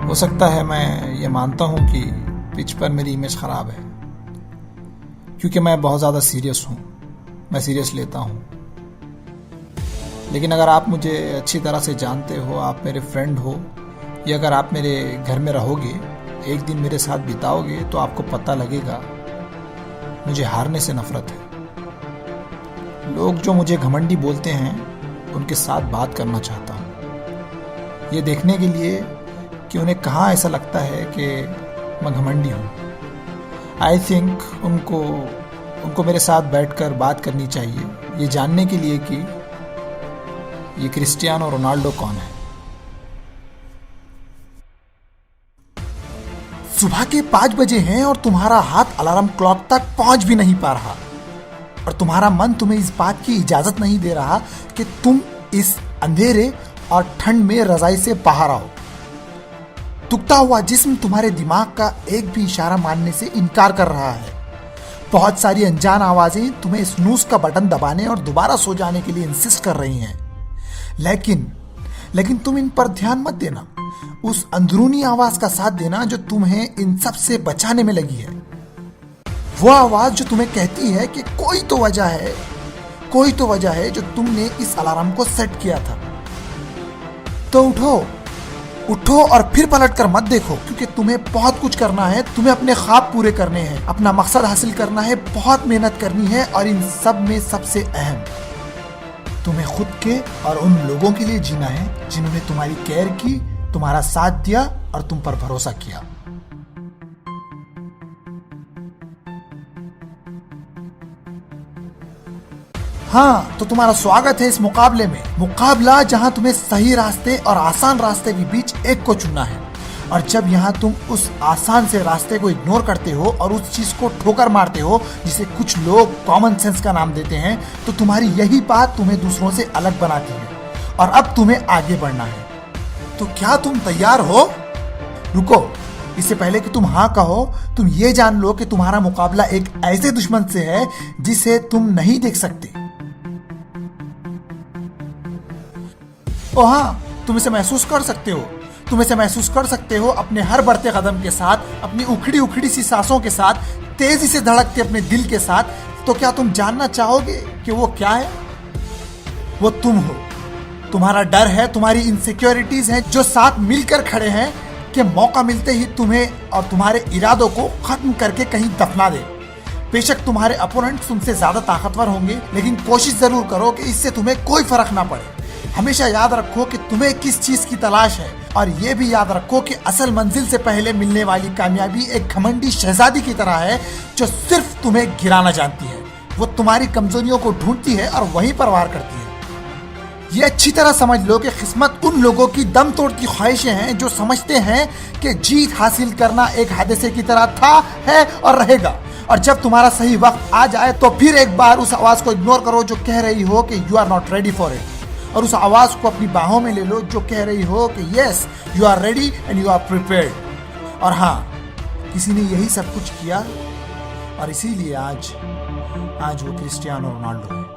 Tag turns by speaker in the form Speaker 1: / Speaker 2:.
Speaker 1: हो सकता है मैं ये मानता हूँ कि पिच पर मेरी इमेज ख़राब है, क्योंकि मैं बहुत ज़्यादा सीरियस हूँ, मैं सीरियस लेता हूँ। लेकिन अगर आप मुझे अच्छी तरह से जानते हो, आप मेरे फ्रेंड हो, या अगर आप मेरे घर में रहोगे, एक दिन मेरे साथ बिताओगे, तो आपको पता लगेगा मुझे हारने से नफरत है। लोग जो मुझे घमंडी बोलते हैं, उनके साथ बात करना चाहता हूँ, ये देखने के लिए कि उन्हें कहाँ ऐसा लगता है कि मैं घमंडी हूँ। आई थिंक उनको मेरे साथ बैठकर बात करनी चाहिए, ये जानने के लिए कि ये क्रिस्टियानो रोनाल्डो कौन है।
Speaker 2: सुबह के 5 बजे हैं और तुम्हारा हाथ अलार्म क्लॉक तक पहुंच भी नहीं पा रहा, और तुम्हारा मन तुम्हें इस बात की इजाजत नहीं दे रहा कि तुम इस अंधेरे और ठंड में रजाई से बाहर आओ। दुखता हुआ जिस्म तुम्हारे दिमाग का एक भी इशारा मानने से इनकार कर रहा है। बहुत सारी अनजान आवाजें तुम्हें स्नूज का बटन दबाने और दोबारा सो जाने के लिए इंसिस्ट कर रही हैं, लेकिन तुम इन पर ध्यान मत देना। उस अंदरूनी आवाज का साथ देना जो तुम्हें इन सब से बचाने में लगी है। वो आवाज जो तुम्हें कहती है कि कोई तो वजह है जो तुमने इस अलार्म को सेट किया था। तो उठो और फिर पलट कर मत देखो, क्योंकि तुम्हें बहुत कुछ करना है। तुम्हें अपने ख्वाब पूरे करने हैं, अपना मकसद हासिल करना है, बहुत मेहनत करनी है, और इन सब में सबसे अहम तुम्हें खुद के और उन लोगों के लिए जीना है जिन्होंने तुम्हारी केयर की, तुम्हारा साथ दिया और तुम पर भरोसा किया। हाँ, तो तुम्हारा स्वागत है इस मुकाबले में। मुकाबला जहां तुम्हें सही रास्ते और आसान रास्ते के बीच एक को चुनना है, और जब यहाँ तुम उस आसान से रास्ते को इग्नोर करते हो और उस चीज को ठोकर मारते हो जिसे कुछ लोग कॉमन सेंस का नाम देते हैं, तो तुम्हारी यही बात तुम्हें दूसरों से अलग बनाती है, और अब तुम्हें आगे बढ़ना है। तो क्या तुम तैयार हो? रुको, इससे पहले कि तुम हाँ कहो, तुम ये जान लो कि तुम्हारा मुकाबला एक ऐसे दुश्मन से है जिसे तुम नहीं देख सकते। ओ हाँ, तुम इसे महसूस कर सकते हो अपने हर बढ़ते कदम के साथ, अपनी उखड़ी सी सांसों के साथ, तेजी से धड़कते अपने दिल के साथ। तो क्या तुम जानना चाहोगे कि वो क्या है? वो तुम हो। तुम्हारा डर है, तुम्हारी इनसिक्योरिटीज हैं जो साथ मिलकर खड़े हैं कि मौका मिलते ही तुम्हें और तुम्हारे इरादों को खत्म करके कहीं दफना दे। बेशक तुम्हारे अपोनेंट तुमसे ज्यादा ताकतवर होंगे, लेकिन कोशिश जरूर करो कि इससे तुम्हें कोई फर्क ना पड़े। हमेशा याद रखो कि तुम्हें किस चीज की तलाश है, और ये भी याद रखो कि असल मंजिल से पहले मिलने वाली कामयाबी एक घमंडी शहजादी की तरह है जो सिर्फ तुम्हें गिराना जानती है। वो तुम्हारी कमजोरियों को ढूंढती है और वहीं पर वार करती है। ये अच्छी तरह समझ लो कि किस्मत उन लोगों की दम तोड़ती ख्वाहिशें हैं जो समझते हैं कि जीत हासिल करना एक हादसे की तरह था, है और रहेगा। और जब तुम्हारा सही वक्त आ जाए तो फिर एक बार उस आवाज को इग्नोर करो जो कह रही हो कि you are not ready for it, और उस आवाज को अपनी बाहों में ले लो जो कह रही हो कि yes you are ready and you are prepared. और हाँ, किसी ने यही सब कुछ किया, और इसीलिए आज वो क्रिस्टियानो रोनाल्डो है।